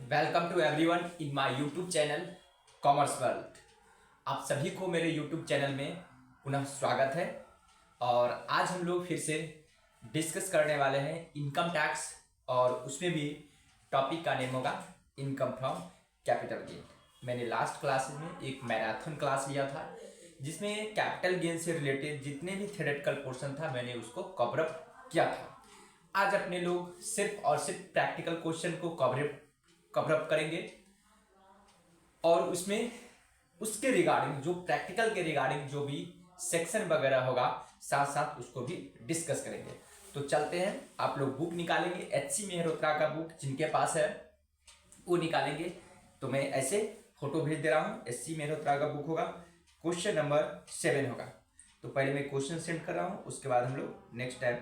Welcome to everyone in my YouTube channel commerce world. आप सभी को मेरे यूट्यूब चैनल में पुनः स्वागत है। और आज हम लोग फिर से डिस्कस करने वाले हैं इनकम टैक्स, और उसमें भी टॉपिक का नेम होगा इनकम फ्रॉम कैपिटल गेन। मैंने लास्ट क्लास में एक मैराथन क्लास लिया था जिसमें कैपिटल गेन से रिलेटेड जितने भी थ्योरेटिकल पोर्शन था मैंने उसको कवर अप किया था। आज अपने लोग सिर्फ और सिर्फ प्रैक्टिकल क्वेश्चन को कवर अप करेंगे और उसमें उसके रिगार्डिंग जो प्रैक्टिकल के रिगार्डिंग जो भी सेक्शन वगैरह होगा साथ साथ उसको भी डिस्कस करेंगे। तो चलते हैं, आप लोग बुक निकालेंगे, एचसी मेहरोत्रा का बुक जिनके पास है वो निकालेंगे। तो मैं ऐसे फोटो भेज दे रहा हूँ, एचसी मेहरोत्रा का बुक होगा, क्वेश्चन नंबर 7 होगा। तो पहले मैं क्वेश्चन सेंड कर रहा हूँ, उसके बाद हम लोग नेक्स्ट टाइम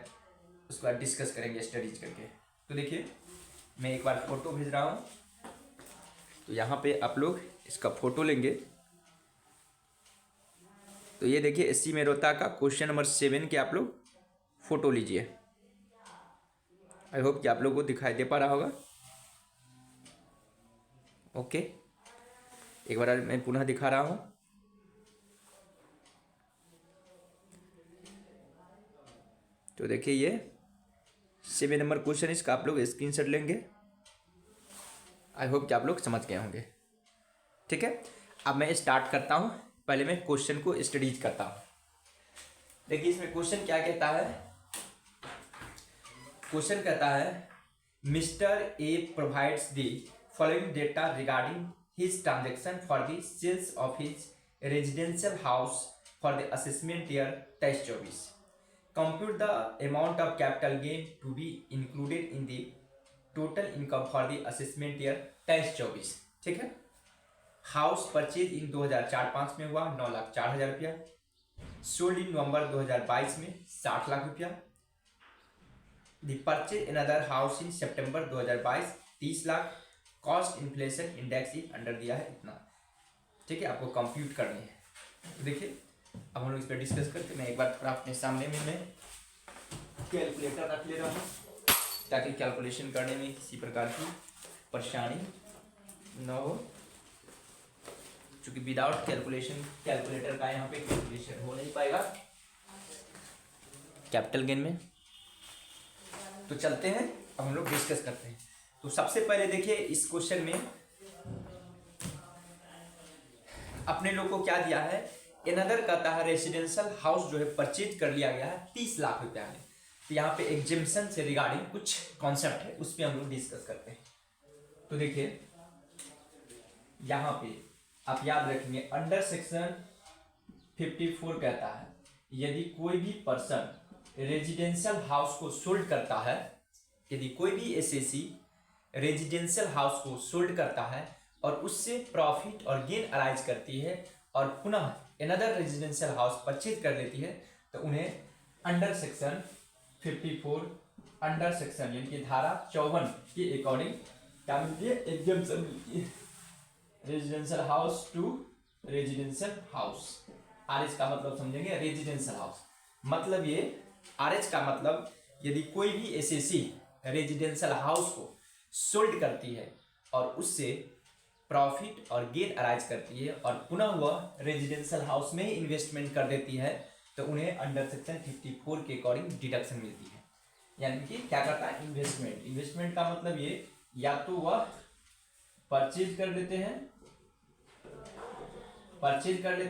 उसके बाद डिस्कस करेंगे स्टडीज करके। तो देखिए मैं एक बार फोटो भेज रहा हूँ, तो यहाँ पे आप लोग इसका फोटो लेंगे। तो ये देखिए एचसी मेहरोत्रा का क्वेश्चन नंबर 7 के आप लोग फोटो लीजिए। आई होप कि आप लोगों को दिखाई दे पा रहा होगा। ओके, एक बार मैं पुनः दिखा रहा हूँ। तो देखिए ये 7 नंबर क्वेश्चन, इसका आप लोग स्क्रीनशॉट लेंगे। आई होप कि आप लोग समझ गए होंगे। ठीक है, अब मैं स्टार्ट करता हूँ। पहले मैं क्वेश्चन को स्टडीज करता हूँ। देखिए इसमें क्वेश्चन क्या कहता है। क्वेश्चन कहता है mister A provides the following data regarding his transaction for the sales of his residential house for the assessment year 23-24। Compute the amount of capital gain to be included in the total income for the assessment year 23-24। ठीक है, house purchase in 2004-05 में हुआ 9,04,000 रुपया, sold in नवंबर 2022 में 60 लाख रुपया। The purchase another house in September 2022 30 lakh. Cost inflation index is under दिया है इतना। ठीक है, आपको कंप्यूट करनी है। तो देखिए अब हम लोग इस पर डिस्कस करते। मैं एक बार थोड़ा अपने सामने में मैं कैलकुलेटर रख ले रहा हूँ ताकि कैलकुलेशन करने में किसी प्रकार की परेशानी न हो, क्योंकि विदाउट कैलकुलेटर का यहाँ पे कैलकुलेशन हो नहीं पाएगा कैपिटल गेन में। तो चलते हैं, अब हम लोग डिस्कस करते हैं। तो सबसे पहले देखिए इस क्वेश्चन में अपने लोग को क्या दिया है। अनदर कहता है रेसिडेंशियल हाउस जो है परचेज कर लिया गया है 30 लाख रुपया में। तो यहाँ पे एग्जेम्पशन से रिगार्डिंग कुछ कॉन्सेप्ट है, उस पर हम लोग डिस्कस करते हैं। तो देखिए यहाँ पे आप याद रखेंगे अंडर सेक्शन 54 कहता है यदि कोई भी पर्सन रेजिडेंशियल हाउस को सोल्ड करता है, यदि कोई भी एसएसी रेजिडेंशियल हाउस को सोल्ड करता है और उससे प्रॉफिट और गेन अराइज करती है और पुनः अनदर रेजिडेंशियल हाउस परचेज कर लेती है, तो उन्हें अंडर सेक्शन 54 अंडर सेक्शन यानी कि धारा 54 के अकॉर्डिंग क्या मिलती है, एग्जेम्पशन मिलती है। Residential house to residential house. R H का मतलब समझेंगे रेजिडेंशियल हाउस, मतलब ये आरएच का मतलब यदि कोई भी एसएसी रेजिडेंशियल हाउस को सोल्ड करती है और उससे प्रॉफिट और गेन अराइज करती है और पुनः वह रेजिडेंशियल हाउस में ही इन्वेस्टमेंट कर देती है, तो उन्हें अंडर सेक्शन 54 के अकॉर्डिंग डिडक्शन मिलती है। यानी कि क्या करता है, इन्वेस्टमेंट का मतलब ये या तो वह परचेज कर लेते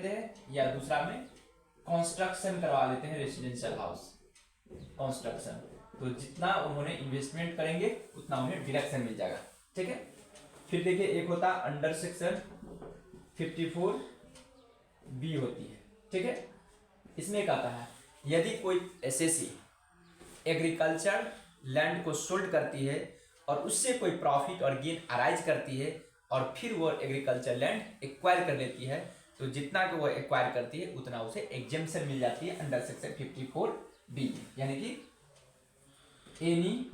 हैं या दूसरा में कंस्ट्रक्शन करवा लेते हैं रेसिडेंशियल हाउस कंस्ट्रक्शन। तो जितना उन्होंने इन्वेस्टमेंट करेंगे उतना उन्हें डिडक्शन मिल जाएगा। ठीक है, फिर देखिए एक होता है अंडर सेक्शन 54 बी होती है। ठीक है, इसमें कहता है यदि कोई एसएसी एग्रीकल्चर लैंड को सोल्ड करती है और उससे कोई प्रॉफिट और गेन अराइज करती है और फिर वो एग्रीकल्चर लैंड एक्वायर कर लेती है, तो जितना कि वो एक्वायर करती है उतना उसे एग्जेम्पशन मिल जाती है अंडर सेक्शन 54 बी। यानी कि एनी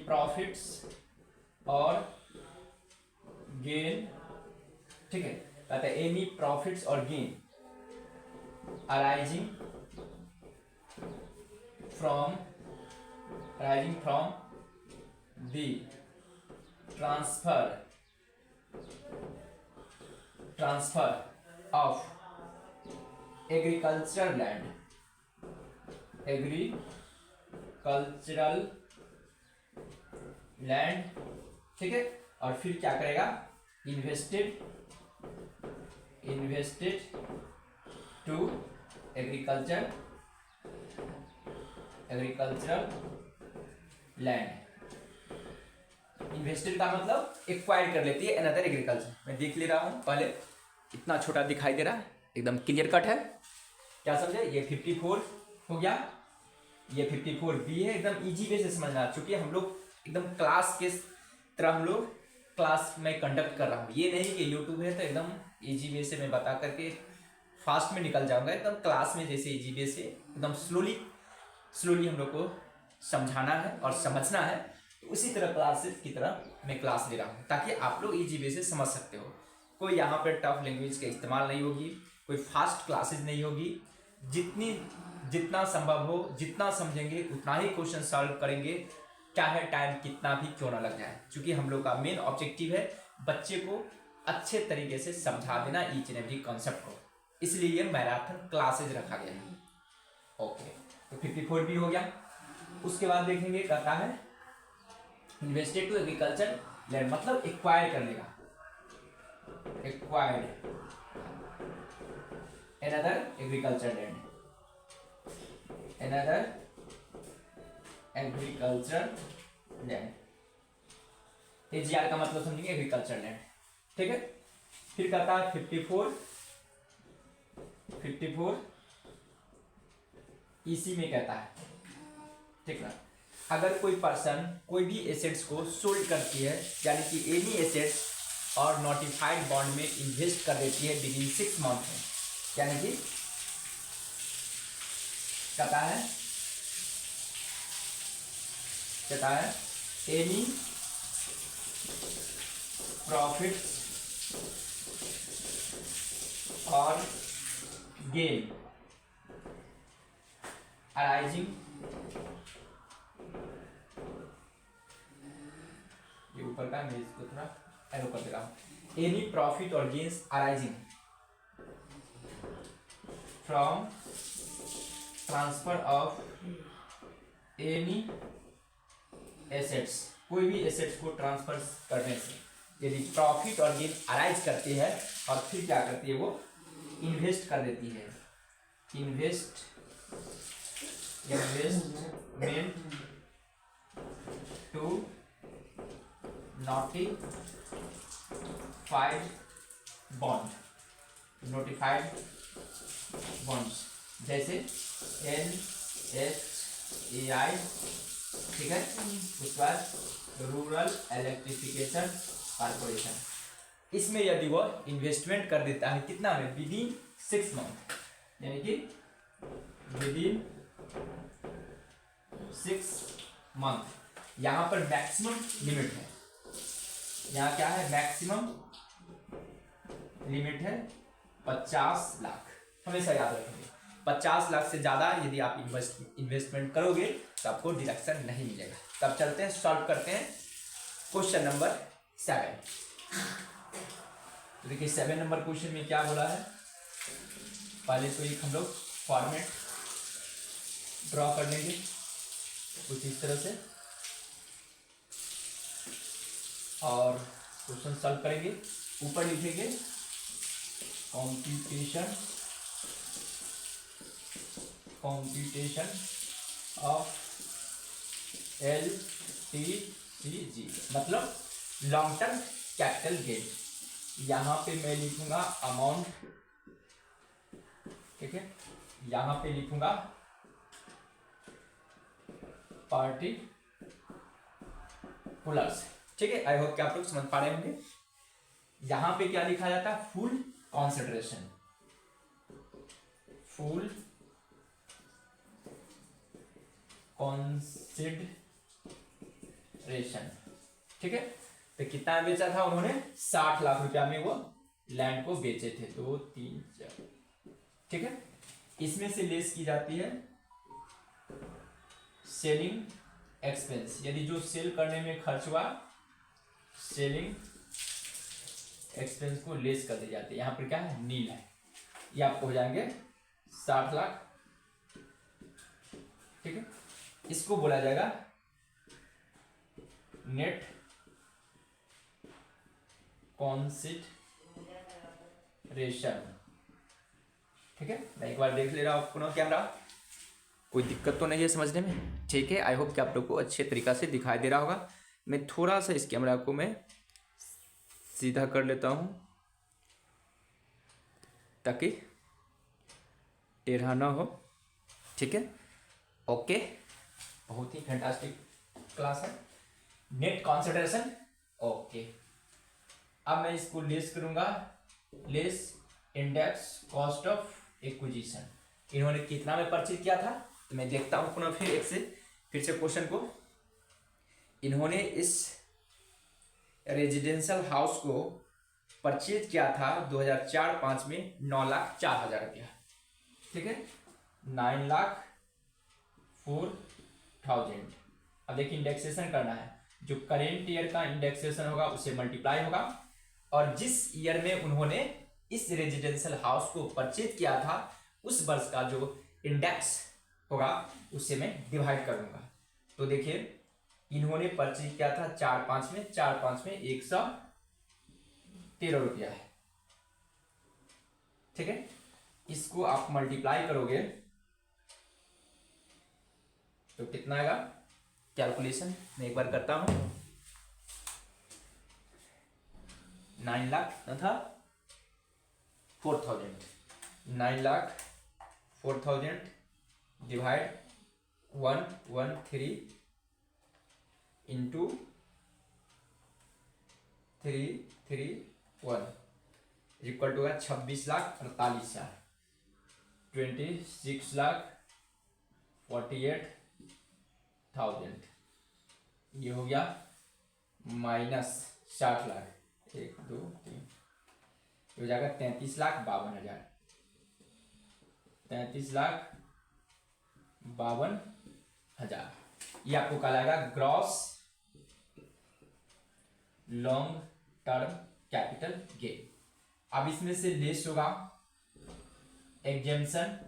प्रॉफिट्स और गेन। ठीक है, कहते हैं एनी प्रॉफिट्स और gain arising from arising from the transfer of agricultural land, ठीक है। और फिर क्या करेगा, invested to agricultural land. Invested का मतलब एक्वायर कर लेती है अनदर एग्रीकल्चर। मैं देख ले रहा हूं, पहले इतना छोटा दिखाई दे रहा है, एकदम क्लियर कट है, क्या समझे। ये 54 हो गया, ये 54B है, एकदम इजी वे से समझना। चूंकि हम लोग एकदम क्लास के तरह हम लोग क्लास में कंडक्ट कर रहा हूँ, ये नहीं कि यूट्यूब है तो एकदम इजी वे से मैं बता करके फास्ट में निकल जाऊंगा। एकदम क्लास में जैसे इजी वे से एकदम स्लोली हम लोग को समझाना है और समझना है। उसी तरह क्लासेस की तरह मैं क्लास ले रहा हूँ, ताकि आप लोग इजी वे से समझ सकते हो। कोई यहाँ पर टफ लैंग्वेज का इस्तेमाल नहीं होगी, कोई फास्ट क्लासेस नहीं होगी। जितना संभव हो, जितना समझेंगे उतना ही क्वेश्चन सॉल्व करेंगे, चाहे टाइम कितना भी क्यों ना लग जाए। क्योंकि हम लोग का मेन ऑब्जेक्टिव है बच्चे को अच्छे तरीके से समझा देना ईच एंड एवरी कॉन्सेप्ट को, इसलिए ये मैराथन क्लासेज रखा गया है। ओके, तो 54 भी हो गया। उसके बाद देखेंगे कहता है इन्वेस्टेड टू एग्रीकल्चर लैंड, मतलब एक्वायर करने का, acquired another agriculture land. AGR का मतलब समझेंगे एग्रीकल्चर लैंड, ठीक है। फिर कहता है 54 इसी में कहता है, ठीक ना। अगर कोई पर्सन कोई भी एसेट्स को सोल्ड करती है, यानी कि एनी एसेट्स और नोटिफाइड बॉन्ड में इन्वेस्ट कर देती है विदिन 6 मंथ में, यानी कि कहता है एनी प्रॉफिट और गेन अराइजिंग, ये ऊपर का मैं इसको थोड़ा एरो कर दे रहा हूं, एनी प्रॉफिट और gains arising from transfer of any assets, कोई भी एसेट्स को ट्रांसफर करने से यदि प्रॉफिट और गेन अराइज करती है, और फिर क्या करती है वो इन्वेस्ट कर देती है, इन्वेस्टमेंट टू नोटिफाइड बॉन्ड्स जैसे NHAI, ठीक है। उसके बाद रूरल इलेक्ट्रिफिकेशन कॉर्पोरेशन, इसमें यदि वो इन्वेस्टमेंट कर देता है कितना में, विदिन 6 मंथ, यानी कि विदिन 6 मंथ। यहां पर मैक्सिमम लिमिट है, यहाँ क्या है, मैक्सिमम लिमिट है 50 लाख, हमेशा याद रखेंगे। 50 लाख से ज्यादा यदि आप इन्वेस्टमेंट करोगे तो आपको डिडक्शन नहीं मिलेगा। तब चलते हैं, सॉल्व करते हैं क्वेश्चन नंबर 7। तो देखिए 7 नंबर क्वेश्चन में क्या बोला है, पहले तो एक हम लोग फॉर्मेट ड्रॉ कर लेंगे कुछ इस तरह से, और क्वेश्चन सॉल्व करेंगे। ऊपर लिखेंगे कॉम्प्यूटेशन ऑफ LTCG, मतलब लॉन्ग टर्म कैपिटल गेन। यहां पे मैं लिखूंगा अमाउंट, ठीक है, यहां पे लिखूंगा पार्टिकुलर्स, ठीक है। आई होप कि आप लोग समझ पा रहे होंगे। यहां पे क्या लिखा जाता है, फुल कॉन्सिडरेशन, ठीक है। तो कितना बेचा था उन्होंने, 60 लाख रुपया में वो लैंड को बेचे थे, 2 3 4, ठीक है। इसमें से लेस की जाती है सेलिंग एक्सपेंस, यदि जो सेल करने में खर्च हुआ सेलिंग एक्सपेंस को लेस कर दी जाती है। यहाँ पर क्या है, नील है, ये आपको हो जाएंगे 60 लाख। ठीक है, इसको बोला जाएगा नेट कॉन्सिडरेशन। ठीक है, मैं एक बार देख ले रहा हूँ पुनः कैमरा, कोई दिक्कत तो नहीं है समझने में। ठीक है, आई होप कि आप लोग को अच्छे तरीका से दिखाई दे रहा होगा। मैं थोड़ा सा इस कैमरा को मैं सीधा कर लेता हूँ ताकि टेढ़ा ना हो। ठीक है, ओके, बहुत ही फैंटास्टिक क्लास है। Net consideration, okay. अब मैं इसको लेस करूंगा, less index cost of acquisition. इन्होंने कितना में परचेज किया था, तो मैं देखता हूं पुनः फिर से क्वेश्चन को। इन्होंने इस रेजिडेंशियल हाउस को परचेज किया था 2004-05 में 9,04,000 रुपया। ठीक है, 9,04,000। अब देखिए इंडेक्सेशन करना है, जो करेंट ईयर का इंडेक्सेशन होगा उससे मल्टीप्लाई होगा, और जिस ईयर में उन्होंने इस रेजिडेंशियल हाउस को परचेज किया था उस वर्ष का जो इंडेक्स होगा उससे मैं डिवाइड करूंगा। तो देखिए इन्होंने परचेज किया था 4-5 में, 4-5 में 113 रुपया है। ठीक है, इसको आप मल्टीप्लाई करोगे तो कितना आएगा, कैलकुलेशन मैं एक बार करता हूं। 9 लाख था 4,000, 9,04,000 डिवाइड 113 इंटू 331 इक्वल टू 26,48,000, 26,48,000। ये हो गया माइनस 60 लाख, 1 2 3, हो जाएगा 33,52,000, 33,52,000। ये आपको कहलाएगा gross long term capital gain. अब इसमें से लेस होगा एग्जेम्पशन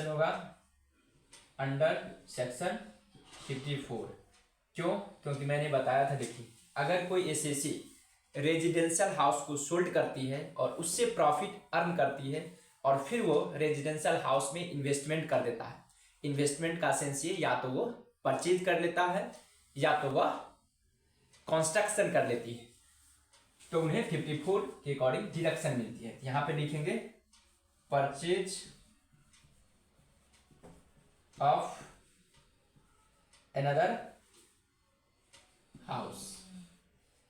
होगा अंडर सेक्शन 54। क्यों, क्योंकि मैंने बताया था, देखिए अगर कोई एसएससी रेजिडेंशियल हाउस को सोल्ड करती है और उससे प्रॉफिट अर्न करती है और फिर वो रेजिडेंशियल हाउस में इन्वेस्टमेंट कर देता है, इन्वेस्टमेंट का सेंस ये या तो वो परचेज कर लेता है या तो वह कंस्ट्रक्शन कर लेती है, तो उन्हें 54 के अकॉर्डिंग डिडक्शन मिलती है। यहां पे लिखेंगे परचेज ऑफ अनदर हाउस,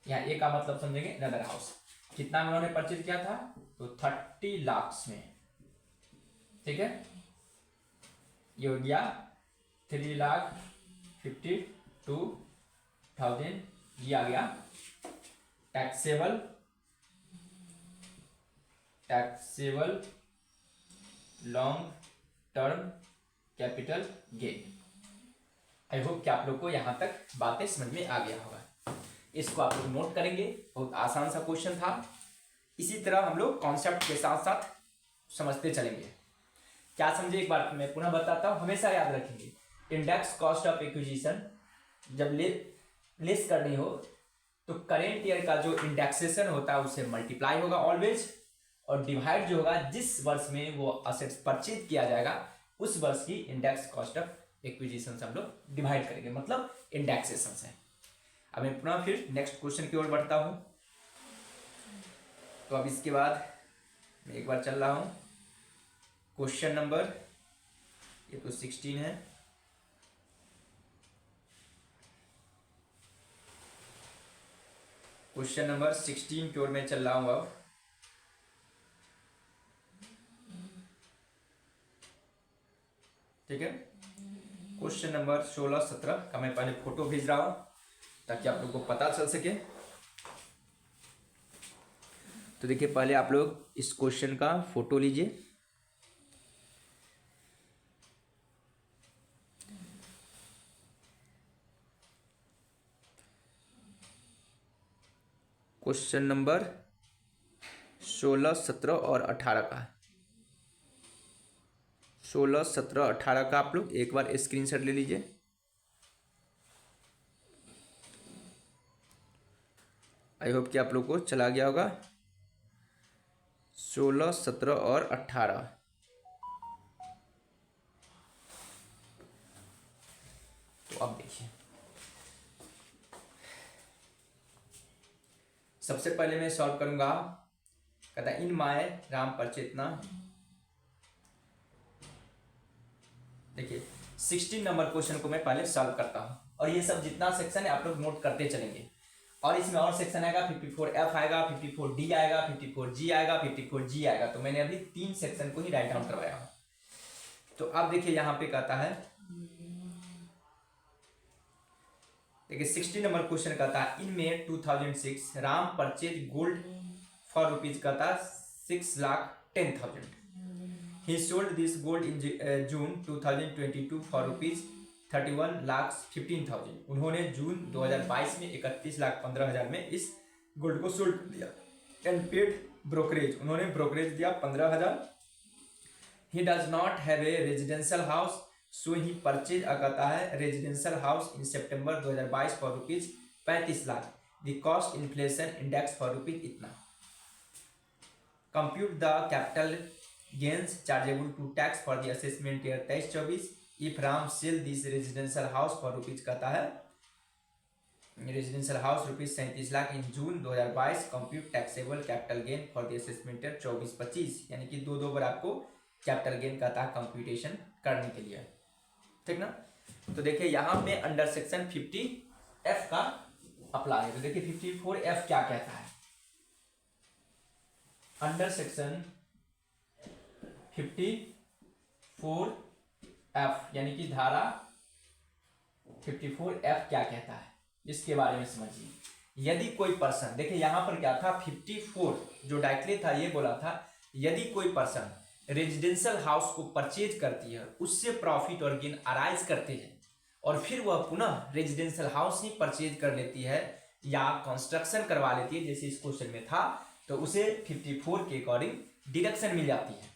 यहाँ ए का मतलब समझेंगे अनदर हाउस। कितना में उन्होंने परचेज किया था, तो 30 लाख में। ठीक है, ये हो गया 3,52,000, ये आ गया taxable long term capital gain. I hope कि आप लोग को यहां तक बातें समझ में आ गया होगा। इसको आप लोग नोट करेंगे, बहुत आसान सा क्वेश्चन था। इसी तरह हम लोग कॉन्सेप्ट के साथ साथ समझते चलेंगे। क्या समझे एक बार मैं पुनः बताता हूं, हमेशा याद रखेंगे इंडेक्स कॉस्ट ऑफ एक्विजिशन जब लेस करनी हो तो करेंट ईयर का जो इंडेक्सेशन होता है उसे मल्टीप्लाई होगा ऑलवेज, और डिवाइड जो होगा जिस वर्ष में वो असेट्स परचेज किया जाएगा उस वर्ष की इंडेक्स कॉस्ट ऑफ एक्विजिशन से हम लोग डिवाइड करेंगे, मतलब इंडेक्सेशन से। अब मैं पुनः फिर नेक्स्ट क्वेश्चन की ओर बढ़ता हूं। तो अब इसके बाद मैं एक बार चल रहा हूं क्वेश्चन नंबर, ये तो 16 है। क्वेश्चन नंबर 16 की ओर मैं चल रहा हूं अब। ठीक है, क्वेश्चन नंबर 16-17 का मैं पहले फोटो भेज रहा हूं ताकि आप लोग को पता चल सके। तो देखिए पहले आप लोग इस क्वेश्चन का फोटो लीजिए। क्वेश्चन नंबर 16, 17 और 18 का, 16, 17, 18 का आप लोग एक बार स्क्रीनशॉट ले लीजिए। आई होप कि आप लोग को चला गया होगा। 16, 17 और 18। तो अब देखिए, सबसे पहले मैं सॉल्व करूंगा। कहता है इन माय राम परचेतना। देखिए 16 नंबर क्वेश्चन को मैं पहले सॉल्व करता हूं, और ये सब जितना सेक्शन है आप लोग नोट करते चलेंगे। और इसमें और सेक्शन आएगा, 54F आएगा, 54D आएगा, 54G आएगा, 54G आएगा। तो मैंने अभी 3 सेक्शन को ही राइट डाउन करवाया हूं। तो अब देखिए यहाँ पे कहता है, देखिए 16 नंबर क्वेश्चन कहता है इन मे 2006 Ram purchase gold for rupees कहता 6,10,000। ही sold this gold in June 2022 for rupees 31,15,000। उन्होंने जून 2022 में 31,15,000 में इस गोल्ड को सोल्ड कर दिया। एंड पेड ब्रोकरेज, उन्होंने ब्रोकरेज दिया 15,000। He does not have a residential house, so he purchase कहता है residential house in September 2022 for rupees 35 lakh. The cost inflation index for rupees इतना। Compute the capital gains chargeable to tax for the assessment year 23-24 if Ram sell this residential house for rupees कहता है residential house rupees 37 lakh in June 2022। Compute taxable capital gain for the assessment year 24-25। यानी कि दो बार आपको capital gain कहता है computation करने के लिए, ठीक ना। तो देखिए यहाँ पे अंडर सेक्शन 50F का अप्लाई है। तो देखिए 54F क्या कहता है। अंडर सेक्शन 54F यानी कि धारा 54F क्या कहता है, इसके बारे में समझिए। यदि कोई पर्सन, देखिए यहाँ पर क्या था, 54 जो डायरेक्टली था ये बोला था यदि कोई पर्सन रेजिडेंशियल हाउस को परचेज करती है, उससे प्रॉफिट और गेन अराइज करते हैं, और फिर वह पुनः रेजिडेंशियल हाउस ही परचेज कर लेती है या कंस्ट्रक्शन करवा लेती है, जैसे इस क्वेश्चन में था, तो उसे 54 के अकॉर्डिंग डिडक्शन मिल जाती है।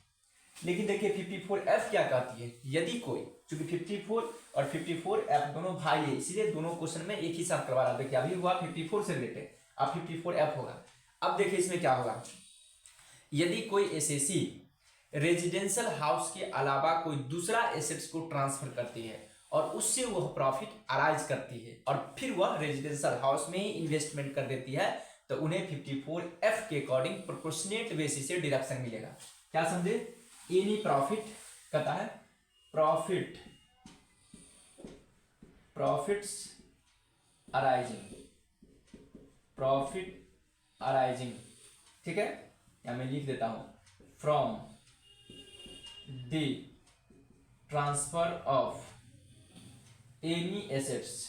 लेकिन देखिए 54F क्या कहती है, यदि कोई, चूंकि 54 और 54F दोनों भाई है, इसलिए दोनों क्वेश्चन में एक ही साथ करवा रहा। देखिए अभी हुआ 54 से रिलेटेड, अब 54F होगा। अब देखिए इसमें क्या होगा, यदि कोई एसएसी रेजिडेंशियल हाउस के अलावा कोई दूसरा एसेट्स को ट्रांसफर करती है और उससे वह प्रॉफिट अराइज करती है और फिर वह रेजिडेंशियल हाउस में ही इन्वेस्टमेंट कर देती है, तो उन्हें 54F के अकॉर्डिंग प्रोपोर्शनेट बेसिस से डिडक्शन मिलेगा। क्या समझे, एनी प्रॉफिट कहता है प्रॉफिट्स अराइजिंग, ठीक है, या मैं लिख देता हूं, from the transfer of any assets,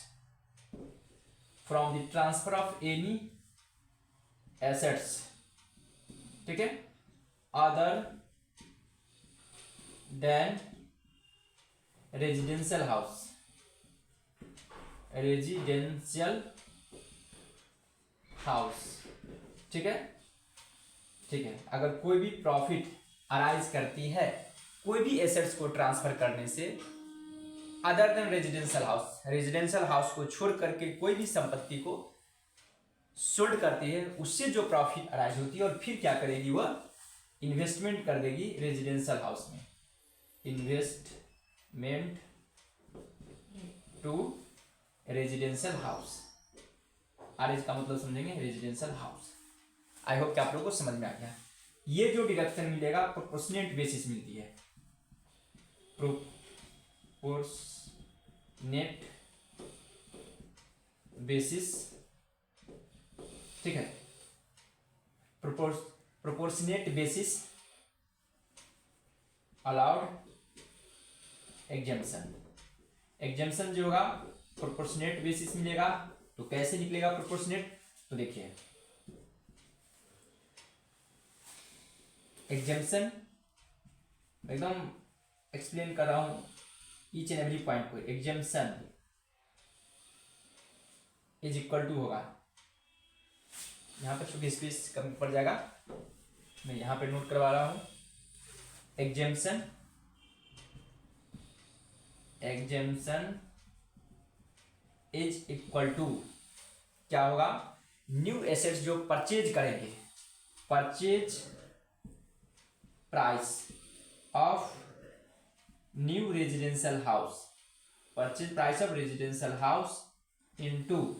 from the transfer of any assets, ठीक है, अदर देन रेजिडेंशियल हाउस, ठीक है, ठीक है। अगर कोई भी प्रॉफिट अराइज करती है कोई भी एसेट्स को ट्रांसफर करने से, अदर देन रेजिडेंशियल हाउस को छोड़ करके कोई भी संपत्ति को सोल्ड करती है, उससे जो प्रॉफिट अराइज होती है, और फिर क्या करेगी, वह इन्वेस्टमेंट कर देगी रेजिडेंशियल हाउस में, इन्वेस्टमेंट टू रेजिडेंशियल हाउस। आरएज का मतलब समझेंगे रेजिडेंशियल हाउस। आई होप कि आप लोगों को समझ में आ गया। ये जो डिडक्शन मिलेगा प्रोपोर्शनेट बेसिस मिलती है, प्रोपोर्शनेट बेसिस, ठीक है, प्रोपोर्शनेट बेसिस अलाउड एग्जेम्पशन जो होगा प्रोपोर्शनेट बेसिस मिलेगा। तो कैसे निकलेगा प्रोपोर्शनेट, तो देखिए एग्जेम्पशन एकदम एक्सप्लेन कर रहा हूं ईच एंड एवरी पॉइंट को। एग्जेम्पशन इज इक्वल टू होगा यहाँ पर चूंकि स्पेस कम पड़ जाएगा, मैं यहाँ पे नोट करवा रहा हूँ। एग्जेम्पशन इज इक्वल टू क्या होगा, न्यू एसेट्स जो परचेज करेंगे, purchase price of new residential house, purchase price of residential house into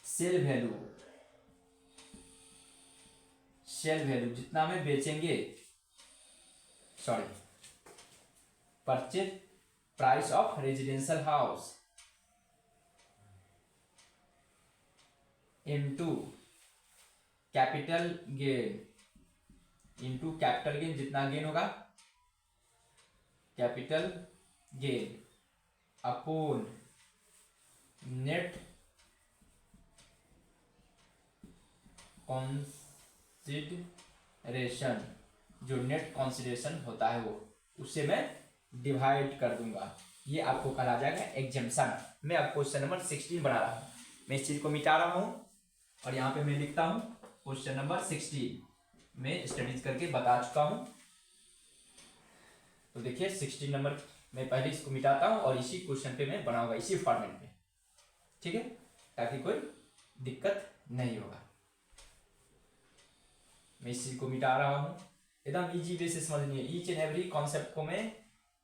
sale value जितना में बेचेंगे, sorry, purchase price of residential house into capital gain, जितना गेन होगा, capital gain upon net consideration, जो net consideration होता है वो, उससे मैं डिवाइड कर दूंगा। ये आपको कहा जाएगा एग्जेम्पशन। मैं अब क्वेश्चन नंबर 16 बना रहा हूँ, मैं इस चीज को मिटा रहा हूँ और यहाँ पे मैं लिखता हूँ क्वेश्चन नंबर 16 में स्टडीज करके बता चुका हूँ। तो देखिए 16 नंबर मैं पहले इसको मिटाता हूँ और इसी क्वेश्चन पे मैं बनाऊंगा, इसी फॉर्मेट में, ठीक है, ताकि कोई दिक्कत नहीं होगा। मैं इस चीज को मिटा रहा हूँ, एकदम इजी वे से समझनी है। ईच एंड एवरी कॉन्सेप्ट को मैं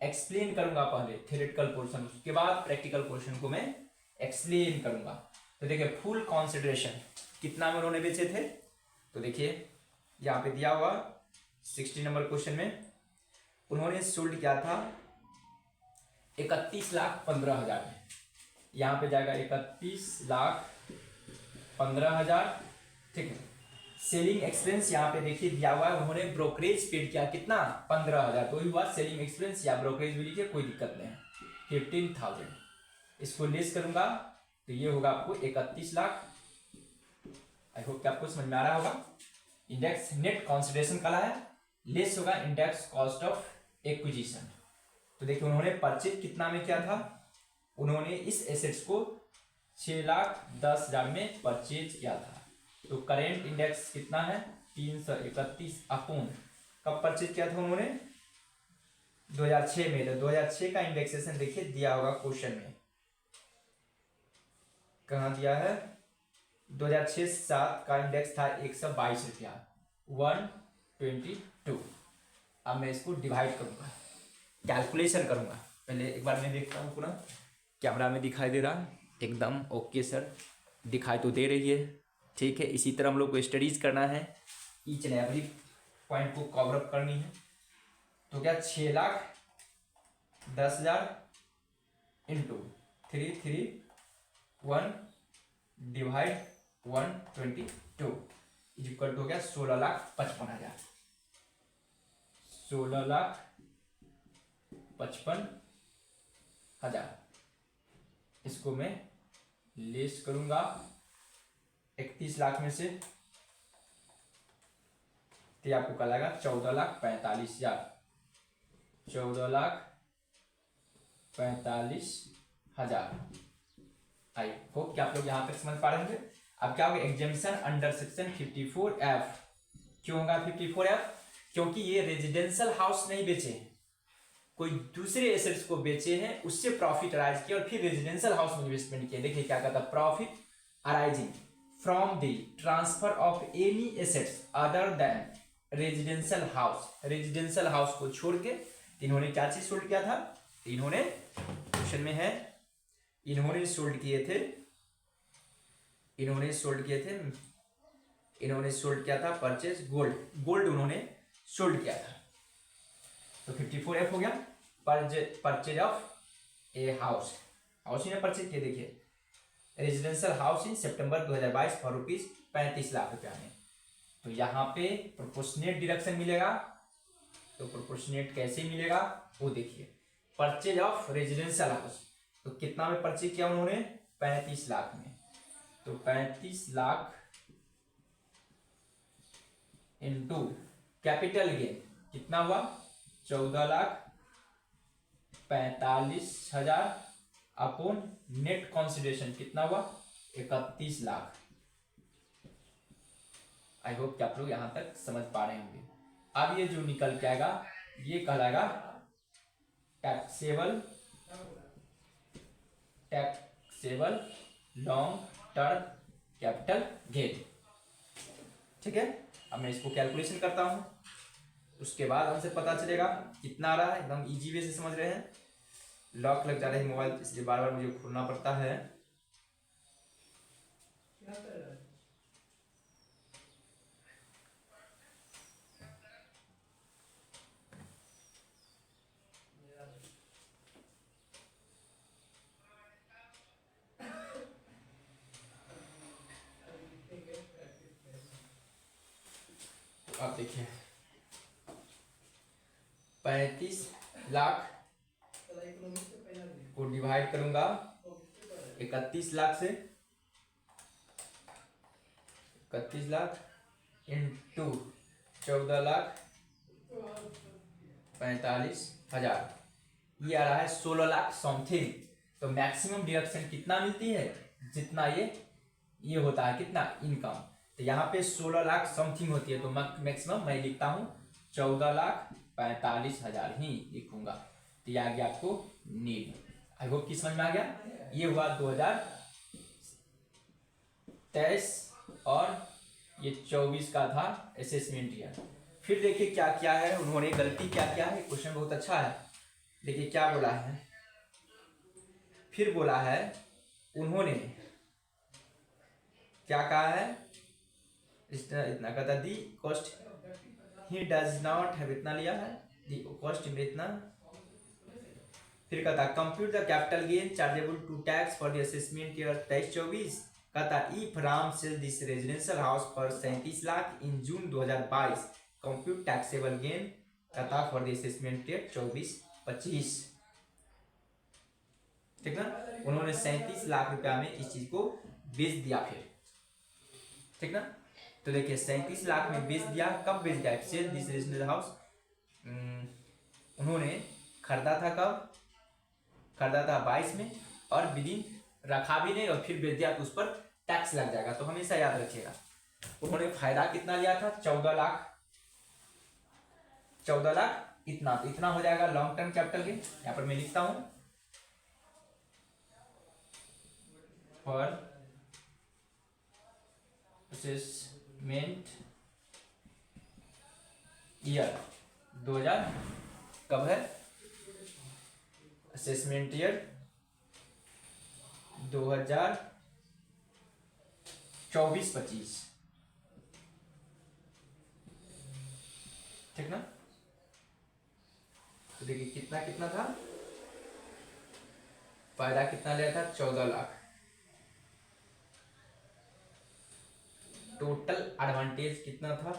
एक्सप्लेन करूंगा, पहले थ्योरेटिकल पोर्शन, उसके बाद प्रैक्टिकल पोर्शन को मैं एक्सप्लेन करूंगा। तो देखिए फुल कॉन्सिडरेशन कितना में उन्होंने बेचे थे, तो देखिए यहाँ पे दिया हुआ 60 नंबर क्वेश्चन में उन्होंने सोल्ड किया था 31,15,000 में। यहाँ पे जाएगा 31,15,000, ठीक है। सेलिंग एक्सपेंस यहाँ पे देखिए दिया हुआ है, उन्होंने ब्रोकरेज पेड किया कितना, 15,000, तो ही हुआ सेलिंग एक्सपेंस या ब्रोकरेज भी लीजिए, कोई दिक्कत नहीं है, 15,000। इसको लेस करूंगा तो ये होगा आपको 31 लाख। आई होप कि आपको समझ में आ रहा होगा। इंडेक्स नेट कॉन्सिडरेशन कला है, लेस होगा इंडेक्स कॉस्ट ऑफ एक्विजिशन। तो देखिए उन्होंने परचेज कितना में किया था, उन्होंने इस एसेट्स को 6,10,000 में परचेज किया था। तो करेंट इंडेक्स कितना है, 331 अपॉन कब परचेज किया था उन्होंने, 2006 में। तो 2006 का इंडेक्सेशन देखिए दिया होगा क्वेश्चन में, कहाँ दिया है, 2006-7 का इंडेक्स था 122 रुपया, 122। अब मैं इसको डिवाइड करूंगा, कैलकुलेशन करूंगा। पहले एक बार मैं देखता हूँ पूरा कैमरा में दिखाई दे रहा, एकदम ओके सर, दिखाई तो दे रही है, ठीक है। इसी तरह हम लोग को स्टडीज करना है, ईच एंड एवरी पॉइंट को कवर अप करनी है। तो क्या 6,10,000 into 331 divide 122 is equal to हो गया 16,55,000, 16,55,000। इसको मैं लेस करूंगा 31 लाख में से, तो आपको क्या लगा, 14,45,000, 14,45,000। आई होप कि आप लोग यहां तक समझ पा रहे होंगे। अब क्या होगा, एग्जेम्पशन अंडर सेक्शन 54F। क्यों होगा 54F, क्योंकि ये रेजिडेंशियल हाउस नहीं बेचे, कोई दूसरे एसेट्स को बेचे हैं, उससे प्रॉफिट अराइज किया और फिर रेजिडेंशियल हाउस में इन्वेस्टमेंट किया। देखिए क्या कहता है, profit arising from the transfer of any assets other than residential house. Residential house को छोड़ के इन्होंने क्या चीज सोल्ड किया था, इन्होंने क्वेश्चन में है, इन्होंने सोल्ड किया था परचेज गोल्ड उन्होंने सोल्ड किया था। तो 54F हो गया, परचेज ऑफ ए हाउस ने परचेज किया। देखिए residential house in September 2022 for rupees 35 lakh रुपया में। तो यहाँ पे प्रोपोर्शनेट डिडक्शन मिलेगा, तो प्रोपोर्शनेट कैसे मिलेगा वो देखिए। परचेज ऑफ रेजिडेंशियल हाउस, तो कितना में परचेज किया उन्होंने, 35 लाख में। तो 35 लाख इनटू कैपिटल गेन कितना हुआ, 14,45,000 अपॉन नेट कॉन्सिडरेशन कितना हुआ, 31 लाख। आई होप कि आप लोग यहाँ तक समझ पा रहे होंगे। अब ये जो निकल के आएगा ये कहलाएगा taxable long term capital gain. ठीक है, अब मैं इसको कैलकुलेशन करता हूँ, उसके बाद हमसे पता चलेगा कितना आ रहा है। एकदम इजी वे से समझ रहे हैं। लॉक लग जा रहा है मोबाइल, इसलिए बार बार मुझे खोलना पड़ता है। आप देखिए 35 लाख को डिवाइड करूंगा 31 लाख से, 31 लाख इंटू 14,45,000, ये आ रहा है 16 लाख समथिंग। तो मैक्सिमम डिडक्शन कितना मिलती है, जितना ये होता है कितना इनकम। तो यहाँ पे 16 लाख समथिंग होती है, तो मैक्सिमम मैं लिखता हूँ 14,45,000 ही लिखूंगा। तो ये आ गया आपको नीड। आई होप कि समझ में आ गया। ये हुआ 2023 और ये 24 का था असेसमेंट ईयर। फिर देखिए क्या क्या है, उन्होंने गलती क्या क्या है। क्वेश्चन बहुत अच्छा है। देखिए क्या बोला है, फिर बोला है उन्होंने क्या कहा है, इतना कहता the cost he does not have, इतना लिया है दी कॉस्ट में इतना। फिर कहता compute the capital gain chargeable to tax for the assessment year 23-24। कहता if Ram sell this residential house पर 37 lakh in June 2022 compute taxable gain कहता फॉर द असेसमेंट ईयर 24-25। ठीक ना, उन्होंने 37 लाख रुपया में इस चीज को बेच दिया फिर। ठीक ना, तो देखिए 37 लाख में बेच दिया। कब बेच दिया, सेल दिस रेजिडेंशियल हाउस उन्होंने खरीदा था, कब खरीदा था 22 में, और विदिन रखा भी नहीं और फिर बेच दिया, तो उस पर टैक्स लग जाएगा। तो हमेशा याद रखिएगा उन्होंने फायदा कितना लिया था, 14 लाख, 14 लाख इतना, तो इतना हो जाएगा लॉन्ग टर्म कैपिटल गेन। यहाँ पर मैं लिखता हूं फॉर असेसमेंट ईयर 2000, कब है असेसमेंट ईयर 2024-25। ठीक ना, तो देखिए कितना कितना था, फायदा कितना लिया था 14 लाख, टोटल एडवांटेज कितना था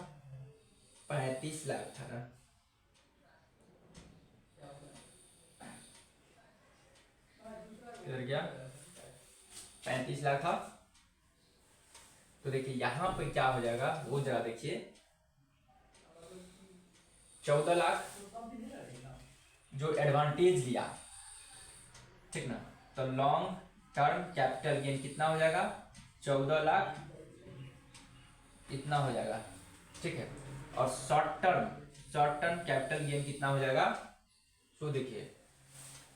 35 लाख था ना। इधर गया 35 लाख था। तो देखिए यहां पे क्या हो जाएगा वो जरा देखिए, 14 लाख जो एडवांटेज लिया, ठीक ना, तो लॉन्ग टर्म कैपिटल गेन कितना हो जाएगा 14 लाख इतना हो जाएगा। ठीक है, और शॉर्ट टर्म कैपिटल गेन कितना हो जाएगा। तो देखिए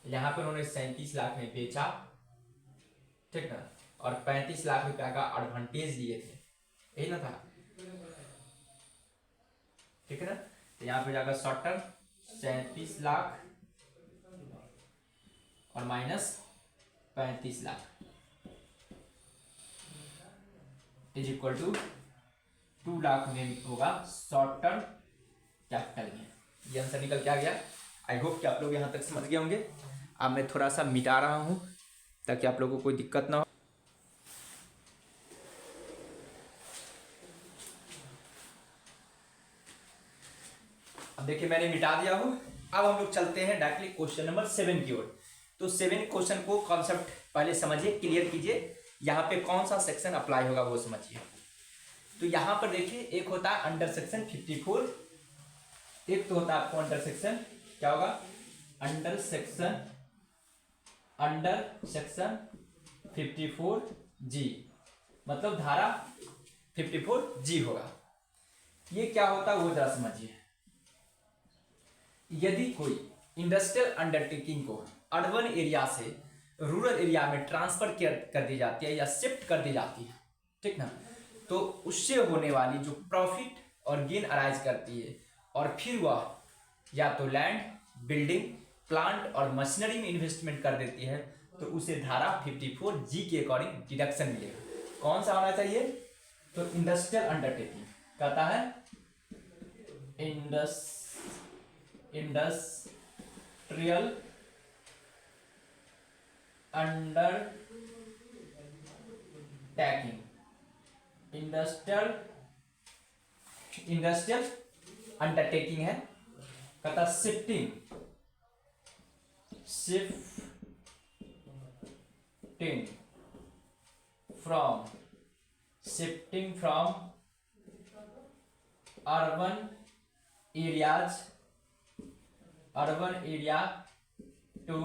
यहां पर उन्होंने 37 लाख में बेचा, ठीक ना, और 35 लाख रुपया का एडवांटेज लिए थे, यही ना था। ठीक है ना, तो यहाँ पे जाएगा शॉर्ट टर्म 37 लाख और minus 35 lakh is equal to 2 lakh में होगा शॉर्ट टर्म कैपिटल गेन। ये आंसर निकल के आ गया। आई होप कि आप लोग यहाँ तक समझ गए होंगे। अब मैं थोड़ा सा मिटा रहा हूँ ताकि आप लोगों को कोई दिक्कत ना हो। अब देखिए मैंने मिटा दिया हूँ। अब हम लोग चलते हैं डायरेक्टली क्वेश्चन नंबर 7 की ओर। तो 7 क्वेश्चन को कॉन्सेप्ट पहले समझिए, क्लियर कीजिए, यहाँ पे कौन सा सेक्शन अप्लाई होगा वो समझिए। तो यहाँ पर देखिए एक होता है अंडर सेक्शन 54, एक तो होता है आपको अंडर सेक्शन, क्या होगा अंडर सेक्शन 54G, मतलब धारा 54G होगा। ये क्या होता है वो जरा समझिए। यदि कोई इंडस्ट्रियल अंडरटेकिंग को अर्बन एरिया से रूरल एरिया में ट्रांसफर कर दी जाती है या शिफ्ट कर दी जाती है, ठीक ना, तो उससे होने वाली जो प्रॉफिट और गेन अराइज करती है और फिर वह या तो लैंड, बिल्डिंग, प्लांट और मशीनरी में इन्वेस्टमेंट कर देती है, तो उसे धारा 54G के अकॉर्डिंग डिडक्शन मिलेगा। कौन सा होना चाहिए? तो इंडस्ट्रियल अंडरटेकिंग कहता है इंडस्ट्रियल अंडरटेकिंग, इंडस्ट्रियल अंडरटेकिंग है, कहता shifting from urban area to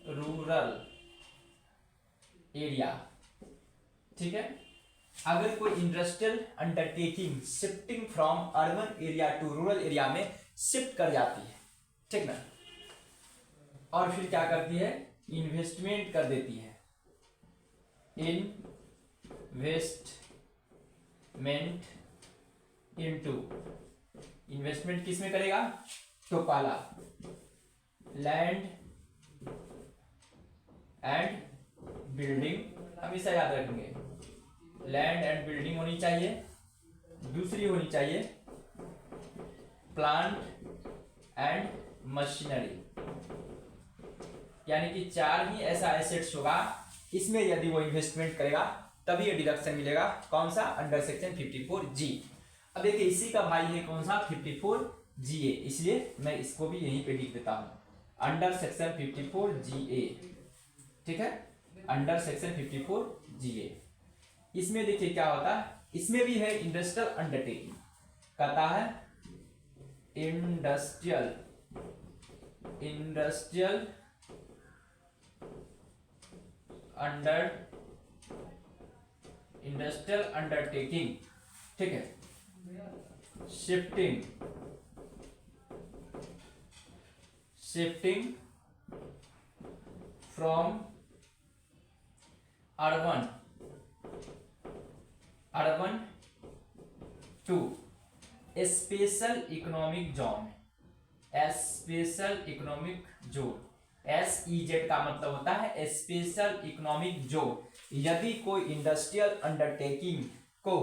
rural area, ठीक है। अगर कोई industrial undertaking shifting from urban area to rural area में शिफ्ट कर जाती है, ठीक ना, और फिर क्या करती है? इन्वेस्टमेंट कर देती है। इन्वेस्टमेंट किस में करेगा? तो पहला लैंड एंड बिल्डिंग, हमेशा याद रखेंगे, लैंड एंड बिल्डिंग होनी चाहिए। दूसरी होनी चाहिए प्लांट एंड मशीनरी, यानी कि 4 ही ऐसा एसेट्स होगा, इसमें यदि वो इन्वेस्टमेंट करेगा तभी ये डिडक्शन मिलेगा। कौन सा? Under section 54G। अब देखिए इसी का भाई है कौन सा? 54GA, इसलिए मैं इसको भी यहीं पे लिख देता हूं, अंडर सेक्शन 54GA, ठीक है, अंडर सेक्शन 54GA। इसमें देखिए क्या होता है, इसमें भी है इंडस्ट्रियल अंडरटेकिंग, कहता है इंडस्ट्रियल अंडरटेकिंग, ठीक है, shifting from urban to special economic zone, SEZ का मतलब होता है स्पेशल इकोनॉमिक जोन। यदि कोई इंडस्ट्रियल अंडरटेकिंग को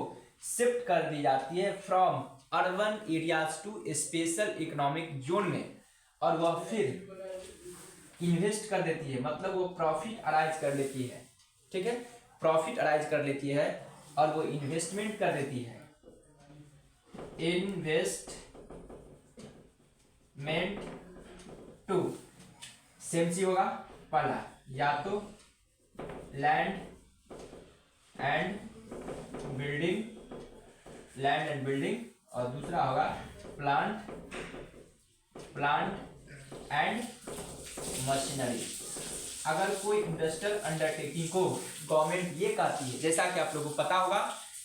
शिफ्ट कर दी जाती है from urban areas to special economic zone में, और वह फिर इन्वेस्ट कर देती है, मतलब वो प्रॉफिट अराइज कर लेती है, ठीक है, प्रॉफिट अराइज कर लेती है और वो इन्वेस्टमेंट कर देती है, इन्वेस्टमेंट टू सेम सी होगा, पहला या तो लैंड एंड बिल्डिंग और दूसरा होगा प्लांट एंड मशीनरी। अगर कोई इंडस्ट्रियल अंडरटेकिंग को गवर्नमेंट ये कहती है, जैसा कि आप लोगों को पता होगा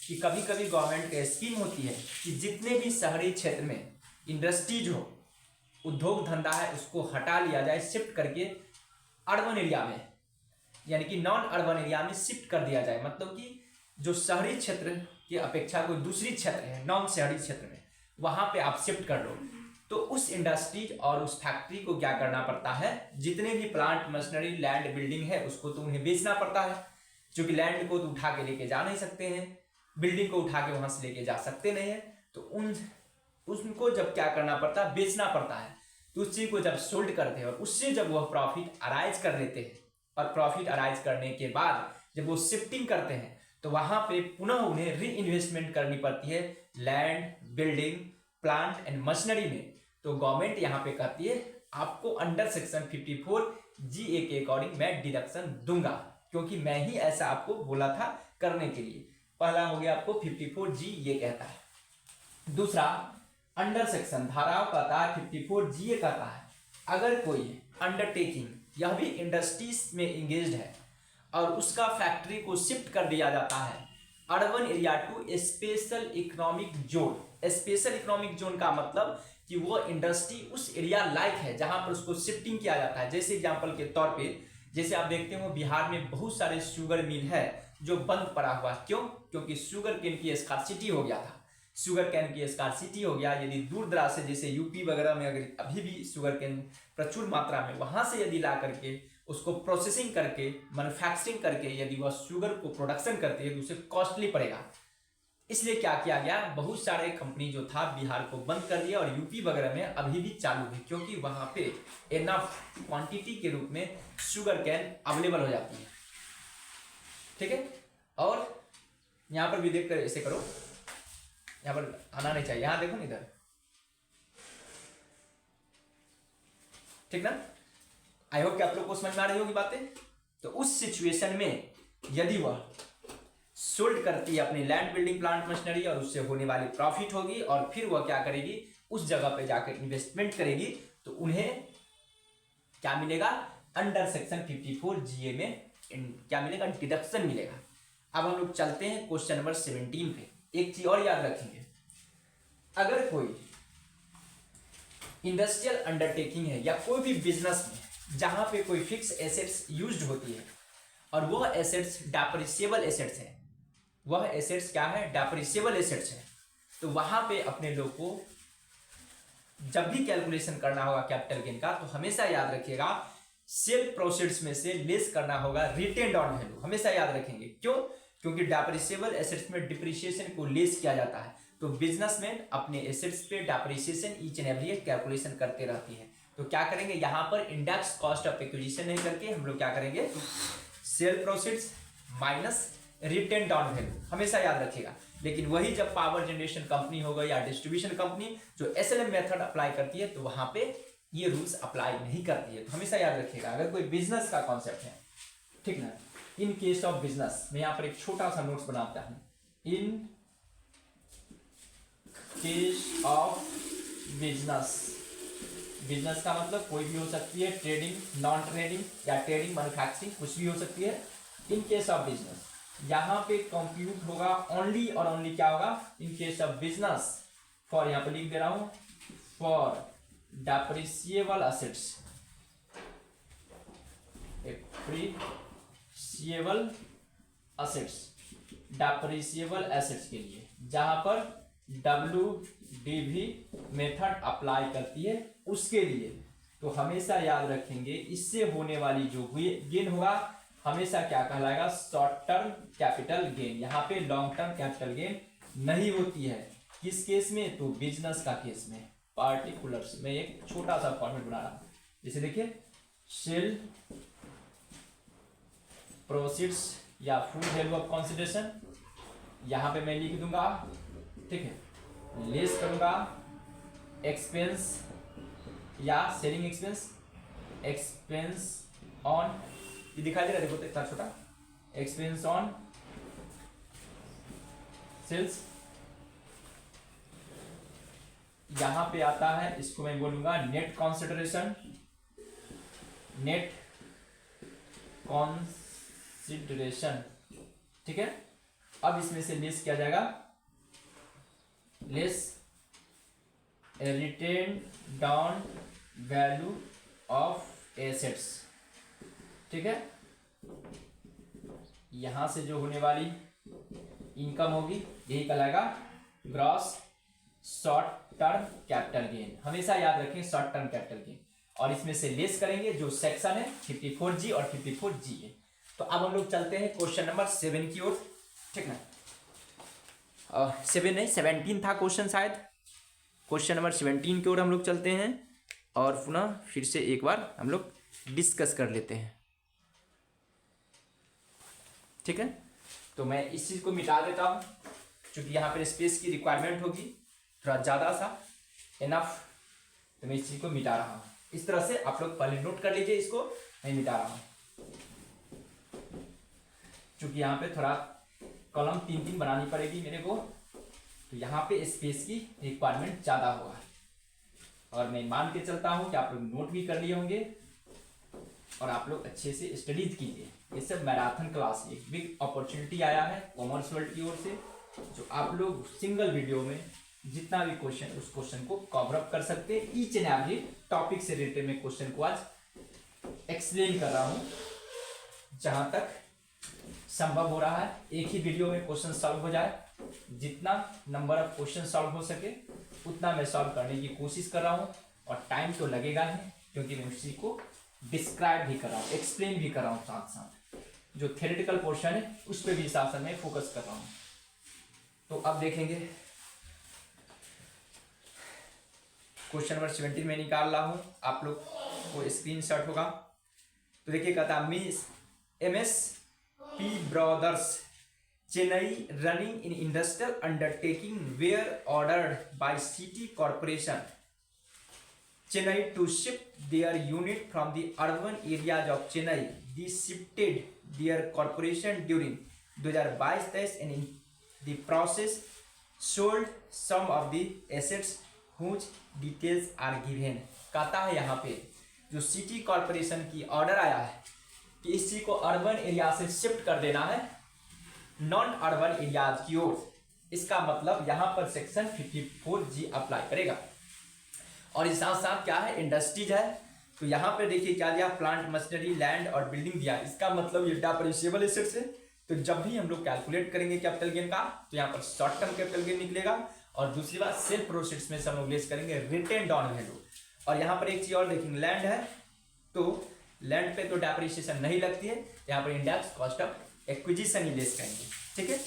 कि कभी कभी गवर्नमेंट की स्कीम होती है कि जितने भी शहरी क्षेत्र में इंडस्ट्रीज हो, उद्योग धंधा है, उसको हटा लिया जाए, शिफ्ट करके अर्बन एरिया में, यानी कि नॉन अर्बन एरिया में शिफ्ट कर दिया जाए। मतलब कि जो शहरी क्षेत्र की अपेक्षा कोई दूसरी क्षेत्र है नॉन शहरी क्षेत्र में, वहां पे आप शिफ्ट कर लो, तो उस इंडस्ट्रीज और उस फैक्ट्री को क्या करना पड़ता है? जितने भी प्लांट, मशीनरी, लैंड, बिल्डिंग है, उसको तो उन्हें बेचना पड़ता है, क्योंकि लैंड को तो उठा के लेके जा नहीं सकते हैं, बिल्डिंग को उठा के वहां से लेके जा सकते नहीं है, तो उनको जब क्या करना पड़ता है? बेचना पड़ता है। तो उस चीज को जब सोल्ड करते हैं और उससे जब वह प्रॉफिट अराइज कर लेते हैं, और प्रॉफिट अराइज करने के बाद जब वो शिफ्टिंग करते हैं, तो वहां पे पुनः उन्हें री इन्वेस्टमेंट करनी पड़ती है land, building, plant and machinery में। तो गवर्नमेंट यहाँ पे कहती है आपको अंडर सेक्शन 54GA के अकॉर्डिंग मैं डिडक्शन दूंगा, क्योंकि मैं ही ऐसा आपको बोला था करने के लिए। पहला हो गया आपको 54G ये कहता है। दूसरा अंडर सेक्शन धाराओं कहता है 54GA कहता है अगर कोई अंडरटेकिंग, यह भी इंडस्ट्रीज में इंगेज्ड है और उसका फैक्ट्री को शिफ्ट कर दिया जाता है, urban area to special economic zone. Special economic zone का मतलब कि वो इंडस्ट्री उस एरिया लायक है जहां पर उसको शिफ्टिंग किया जाता है। जैसे एग्जांपल के तौर पे जैसे आप देखते हो बिहार में बहुत सारे शुगर मिल है जो बंद पड़ा हुआ। क्यों? क्योंकि शुगर केन की स्कार्सिटी हो गया था। शुगर कैन की स्कार्सिटी हो गया। यदि दूर दराज से जैसे यूपी वगैरह में अगर अभी भी शुगर कैन प्रचुर मात्रा में, वहां से यदि ला करके उसको प्रोसेसिंग करके मैन्युफैक्चरिंग करके यदि वह शुगर को प्रोडक्शन करती है तो उसे कॉस्टली पड़ेगा। इसलिए क्या किया गया, बहुत सारे कंपनी जो था बिहार को बंद कर दिया और यूपी वगैरह में अभी भी चालू है, क्योंकि वहां पे एनफ क्वांटिटी के रूप में शुगर कैन अवेलेबल हो जाती है। ठीक है, और यहां पर भी देख कर ऐसे करो, यहां पर आना नहीं चाहिए, यहां देखो ना इधर, ठीक ना। आई होप कि आप लोग को समझ में आ रही होगी बातें। तो उस सिचुएशन में यदि वह सोल्ड करती है अपनी लैंड बिल्डिंग प्लांट मशीनरी और उससे होने वाली प्रॉफिट होगी और फिर वह क्या करेगी, उस जगह पे जाकर इन्वेस्टमेंट करेगी, तो उन्हें क्या मिलेगा, अंडर सेक्शन 54 जीए में क्या मिलेगा, डिडक्शन मिलेगा। अब हम लोग चलते हैं क्वेश्चन नंबर 17 पे। एक चीज और याद रखेंगे, अगर कोई इंडस्ट्रियल अंडरटेकिंग है या कोई भी बिजनेस में जहां पे कोई फिक्स एसेट्स यूज्ड होती है और वह एसेट्स डेप्रिसिएबल एसेट्स है, वह एसेट्स क्या है, डेप्रिसिएबल एसेट्स है, तो वहां पे अपने लोग को जब भी कैलकुलेशन करना होगा कैपिटल गेन का, तो हमेशा याद रखिएगा सेल प्रोसीड्स में से लेस करना होगा रिटेन्ड ऑन वैल्यू। हमेशा याद रखेंगे, क्यों? क्योंकि डेप्रिसिएबल एसेट्स में डिप्रिसिएशन को लेस किया जाता है, तो बिजनेसमैन अपने एसेट्स पे depreciation each and every calculation करते रहती है। तो क्या करेंगे, यहाँ पर इंडेक्स कॉस्ट ऑफ एक्विजिशन नहीं करके हम लोग क्या करेंगे, sale proceeds minus written down value, हमेशा याद रखिएगा। लेकिन वही जब पावर जनरेशन कंपनी होगा या डिस्ट्रीब्यूशन कंपनी जो एसएलएम मेथड अप्लाई करती है, तो वहां पे ये रूल्स अप्लाई नहीं करती है। तो हमेशा याद रखिएगा, अगर कोई बिजनेस का कॉन्सेप्ट है, ठीक ना, इन केस ऑफ बिजनेस, मैं यहाँ पर एक छोटा सा नोट्स बनाता हूं, in case of business, business का मतलब कोई भी हो सकती है, ट्रेडिंग, नॉन ट्रेडिंग या ट्रेडिंग मैन्युफैक्चरिंग, कुछ भी हो सकती है। इन केस ऑफ बिजनेस यहाँ पे कंप्यूट होगा ओनली और ओनली क्या होगा, in case of business for, यहाँ पे लिख दे रहा हूं, for depreciable assets, depreciable assets, depreciable assets के लिए जहां पर WDV मेथड अप्लाई करती है उसके लिए। तो हमेशा याद रखेंगे इससे होने वाली जो गेन होगा हमेशा क्या कहलाएगा, शॉर्ट टर्म कैपिटल गेन। यहाँ पे लॉन्ग टर्म कैपिटल गेन नहीं होती है। किस केस में, तो बिजनेस का केस में। पार्टिकुलर्स में एक छोटा सा फॉर्मेट बना रहा हूं, जैसे देखिए सेल प्रोसीड्स या फुल वैल्यू ऑफ कंसिडरेशन, यहां पे मैं लिख दूंगा, ठीक है, लेस करूंगा एक्सपेंस या सेलिंग एक्सपेंस, एक्सपेंस ऑन, ये दिखाई दे रहा है, देखो इतना छोटा, एक्सपेंस ऑन सेल्स, यहां पे आता है, इसको मैं बोलूंगा नेट कंसिडरेशन, नेट कंसिडरेशन, ठीक है। अब इसमें से लेस किया जाएगा, less written down value of assets, ठीक है। यहां से जो होने वाली इनकम होगी यही कहलाएगा gross short term capital gain. हमेशा याद रखें शॉर्ट टर्म कैपिटल गेन, और इसमें से लेस करेंगे जो सेक्शन है 54G और 54G है। तो अब हम लोग चलते हैं क्वेश्चन नंबर 7 की ओर, ठीक ना। 7 नहीं 17 था क्वेश्चन शायद। क्वेश्चन नंबर 17 की ओर हम लोग चलते हैं और पुनः फिर से एक बार हम लोग डिस्कस कर लेते हैं, ठीक है। तो मैं इस चीज को मिटा देता हूं क्योंकि यहाँ पर स्पेस की रिक्वायरमेंट होगी थोड़ा ज़्यादा सा, इनफ, तो मैं इस चीज को मिटा रहा हूँ। इस तरह से आप लोग पहले नोट कर लीजिए, इसको मैं मिटा रहा हूँ क्योंकि यहाँ पे थोड़ा कॉलम 3-3 बनानी पड़ेगी मेरे को, तो यहाँ पे स्पेस की रिक्वायरमेंट ज़्यादा होगा। और मैं मान के चलता हूँ कि आप लोग नोट भी कर लिए होंगे, और आप लोग अच्छे से स्टडीज कीजिए। ये सब मैराथन क्लास, एक बिग अपॉर्चुनिटी आया है कॉमर्स वर्ल्ड की ओर से, जो आप लोग सिंगल वीडियो में जितना भी क्वेश्चन उस क्वेश्चन को कवर अप कर सकते हैं। ईच एंड एवरी टॉपिक से रिलेटेड मैं क्वेश्चन को आज एक्सप्लेन कर रहा हूँ, जहां तक संभव हो रहा है एक ही वीडियो में क्वेश्चन सॉल्व हो जाए। जितना नंबर ऑफ क्वेश्चन सॉल्व हो सके उतना मैं सॉल्व करने की कोशिश कर रहा हूँ, और टाइम तो लगेगा ही, क्योंकि मैं उसी को डिस्क्राइब भी कर रहा हूँ, एक्सप्लेन भी कर रहा हूँ, साथ साथ जो थ्योरेटिकल पोर्शन है उस पर भी साथ साथ में फोकस कर रहा हूँ। तो अब देखेंगे क्वेश्चन नंबर 17 में निकाल रहा हूँ, आप लोग को स्क्रीनशॉट होगा। तो देखिए कहता miss MSP brothers Chennai running in industrial undertaking were ordered by city corporation Chennai to shift their unit from the urban areas of Chennai. They shifted their corporation during 2022-23 and in the process sold some of the assets whose details are given. कहता है यहाँ पे जो city corporation की order आया है कि इस चीज को अर्बन एरिया से शिफ्ट कर देना है नॉन अर्बन एरियाज की ओर। इसका मतलब यहाँ पर सेक्शन 54G अप्लाई करेगा। और इस साथ साथ क्या है, इंडस्ट्रीज है। तो यहाँ पे देखिए क्या दिया, प्लांट मशीनरी लैंड और बिल्डिंग दिया। इसका मतलब ये डेप्रिसिएबल एसेट्स है। तो जब भी हम लोग कैलकुलेट करेंगे कैपिटल गेन का, तो यहाँ पर शॉर्ट टर्म कैपिटल गेन निकलेगा। और दूसरी बात सेल प्रोसीड्स में से हम लोग लेस करेंगे रिटेन डाउन वैल्यू। और यहाँ पर एक चीज और देखेंगे, लैंड है तो लैंड पे तो डेप्रिसिएशन नहीं लगती है, यहाँ पर index cost of acquisition he less करेंगे, ठीक है।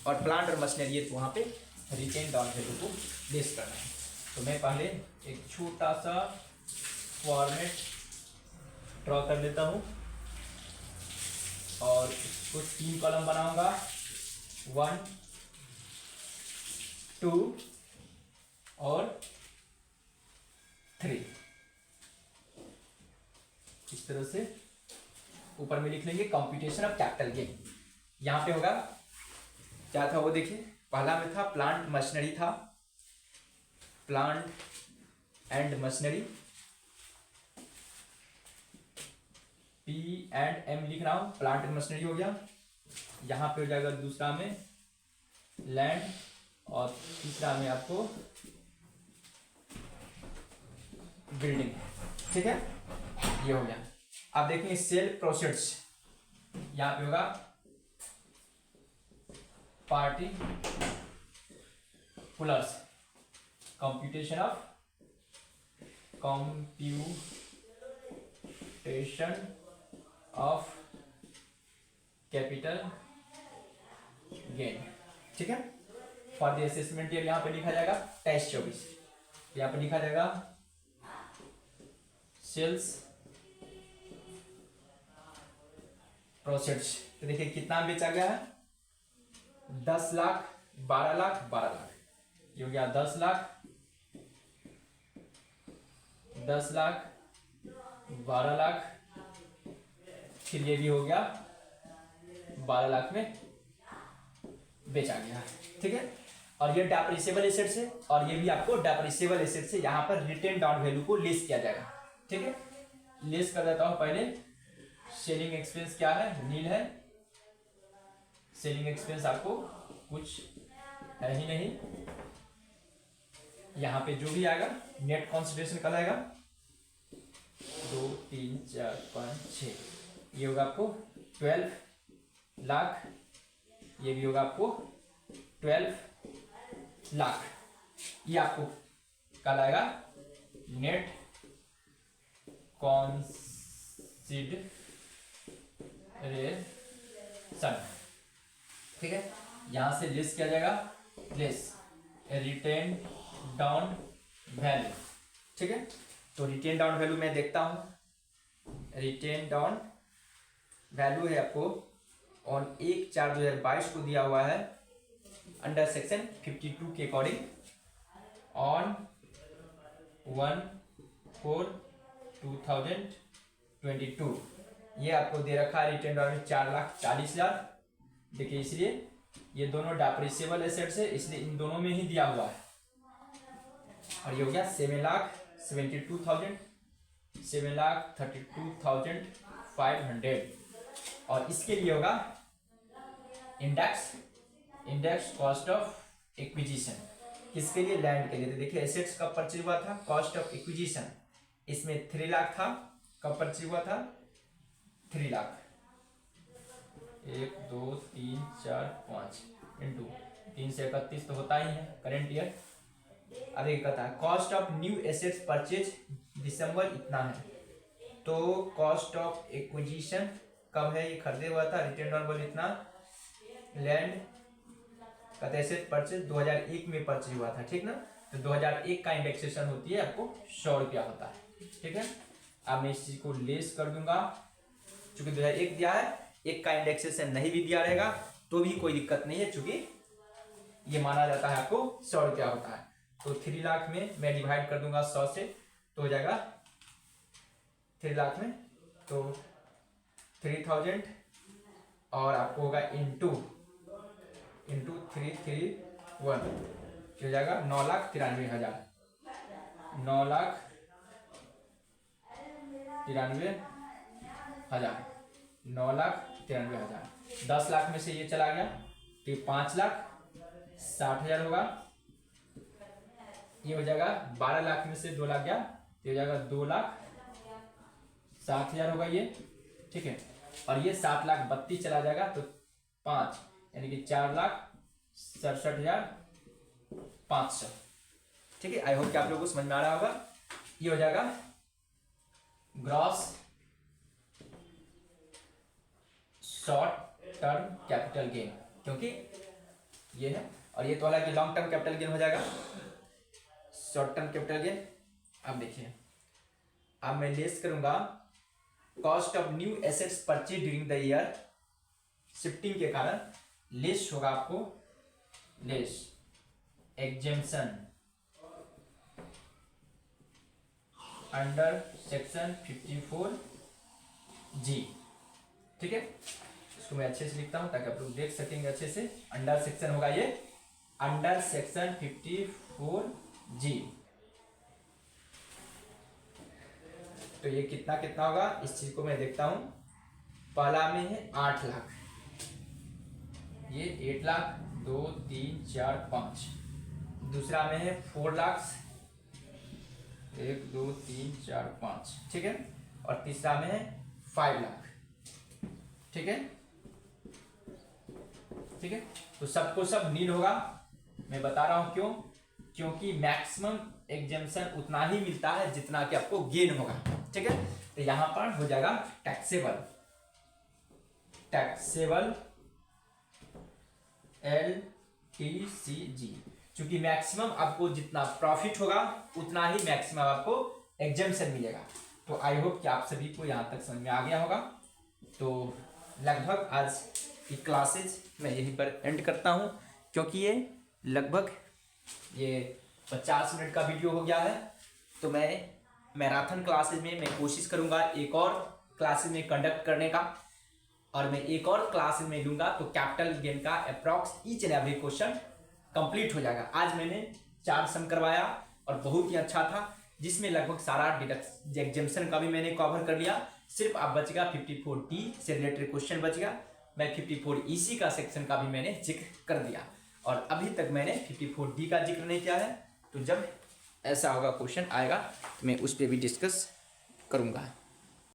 और प्लांट और मशीनरी है तो वहाँ पे रिटेन डाउन वैल्यू को लेस करना है। तो मैं पहले एक छोटा सा फॉर्मेट ड्रॉ कर लेता हूँ और इसको 3 कॉलम बनाऊंगा, 1, 2 और 3। इस तरह से ऊपर में लिख लेंगे कंप्यूटेशन ऑफ कैपिटल गेन। यहाँ पे होगा क्या था वो देखिए, पहला में था प्लांट मशीनरी था, प्लांट एंड मशीनरी, P&M लिख रहा हूं, प्लांट एंड मशीनरी हो गया। यहां पे हो जाएगा दूसरा में लैंड और तीसरा में आपको बिल्डिंग, ठीक है, ये हो गया। अब देखेंगे सेल प्रोसीड्स, यहां पे होगा party pullers, computation of capital gain, ठीक है। फॉर द असेसमेंट ईयर यहाँ पे लिखा जाएगा 23-24, यहाँ पे लिखा जाएगा सेल्स प्रोसीड्स। तो देखिए कितना बेचा गया है, 10 लाख, 12 लाख, 12 लाख, ये हो गया 10 लाख, 10 लाख, 12 लाख, फिर ये भी हो गया 12 लाख में बेचा गया, ठीक है। और ये डेप्रिसिएबल एसेट्स है, और ये भी आपको डेप्रिसिएबल एसेट्स है। यहाँ पर रिटेन डाउन वैल्यू को लेस किया जाएगा, ठीक है। लेस कर देता हूं पहले। सेलिंग एक्सपेंस क्या है, नील है। सेलिंग एक्सपेंस आपको कुछ है ही नहीं। यहाँ पे जो भी आएगा नेट कंसिडरेशन कल आएगा 2, 3, 4, 5, 6, ये होगा आपको 12 लाख, ये भी होगा आपको 12 लाख। ये आपको कल आएगा नेट कंसिडरेशन, ठीक है। यहां से लेस किया जाएगा, लेस रिटेन डाउन वैल्यू, ठीक है। तो रिटेन डाउन वैल्यू मैं देखता हूं, रिटेन डाउन वैल्यू है आपको ऑन 1/4/2022 को दिया हुआ है अंडर सेक्शन 52 के अकॉर्डिंग ऑन 1/4/2022। ये आपको दे रखा है रिटेन डाउन 4,40,000। देखिए इसलिए ये दोनों डेप्रिसिएबल एसेट्स है, इसलिए इन दोनों में ही दिया हुआ है। और ये हो गया 7,72,000, 7,32,500 और इसके लिए होगा इंडेक्स कॉस्ट ऑफ एक्विजिशन। किसके लिए? लैंड के लिए। तो देखिए एसेट्स कब परचेज हुआ था? कॉस्ट ऑफ एक्विजिशन इसमें 3 लाख था। कब परचेज हुआ था? 3 लाख। 1 2 3 4 5 इंटू 3 से 31 तो होता ही है करेंट ईयर। अब एक कहता है cost of new assets purchase दिसंबर इतना है। तो कॉस्ट ऑफ एक्विजिशन कब है? ये खरीदे हुआ था, रिटेन ऑन बोल इतना। लैंड कहते हैं एसेट परचेज 2001 में परचेज हुआ था, ठीक ना। तो 2001 का इंडेक्सेशन होती है आपको 100 रुपया होता है, ठीक है। अब मैं इस चीज को लेस कर दूंगा, चूंकि 2001 दिया है, एक का इंडेक्सेशन नहीं भी दिया रहेगा तो भी कोई दिक्कत नहीं है, चूंकि ये माना जाता है आपको 100 रुपया होता है। तो 3 लाख में मैं डिवाइड कर दूंगा 100 से, तो हो जाएगा 3 लाख में तो 3000 और आपको होगा इंटू 331 हो जाएगा 9,93,000। 9,93,000 9,93,000। 10 लाख में से ये चला गया तो 5,60,000 होगा। ये हो जाएगा 12 लाख में से 2 लाख गया तो हो जाएगा 2,60,000 होगा ये, ठीक है। और ये 7,32,000 चला जाएगा तो 5 यानी कि 4,67,500, ठीक है। आई होप कि आप लोगों को समझ में आ रहा होगा। ये हो जाएगा gross short term capital gain, क्योंकि ये है, और ये तो वाला कि लॉन्ग टर्म कैपिटल गेन हो जाएगा शॉर्ट टर्म कैपिटल गेन। अब देखिए, अब मैं लेस करूंगा cost of new assets purchase during the year. Shifting के कारण लेस होगा आपको, less exemption under section 54G, ठीक है। इसको मैं अच्छे से लिखता हूं ताकि आप लोग देख सकेंगे अच्छे से। अंडर सेक्शन होगा ये, अंडर सेक्शन 54G। तो ये कितना कितना होगा इस चीज को मैं देखता हूं। पहला में है 8 लाख, ये 8 लाख 2 3 4 5। दूसरा में है 4 लाख 1 2 3 4 5, ठीक है। और तीसरा में है 5 लाख, ठीक है, ठीक है। तो सबको सब नील होगा। मैं बता रहा हूं क्यों, क्योंकि मैक्सिमम एग्जेम्पशन उतना ही मिलता है जितना कि आपको गेन होगा, ठीक है। तो यहां पर हो जाएगा टैक्सेबल LTCG। क्योंकि मैक्सिमम आपको जितना प्रॉफिट होगा उतना ही मैक्सिमम आपको एग्जेम्पशन मिलेगा। तो आई होप कि आप सभी को यहां तक समझ में आ गया होगा। तो लगभग आज की क्लासेज मैं यहीं पर एंड करता हूं, क्योंकि ये लगभग 50 मिनट का वीडियो हो गया है। तो मैं मैराथन क्लासेज में मैं कोशिश करूंगा एक और क्लासेज में कंडक्ट करने का, और मैं एक और क्लासेज में लूंगा तो कैपिटल गेन का approx each and every question complete हो जाएगा। आज मैंने 4 सम करवाया और बहुत ही अच्छा था, जिसमें लगभग सारा एग्जेम्पशन का भी मैंने कवर कर लिया। सिर्फ आप बचेगा 54D से रिलेटेड क्वेश्चन बच गया। मैं 54EC का सेक्शन का भी मैंने जिक्र कर दिया, और अभी तक मैंने 54D का जिक्र नहीं किया है। तो जब ऐसा होगा क्वेश्चन आएगा तो मैं उस पर भी डिस्कस करूँगा।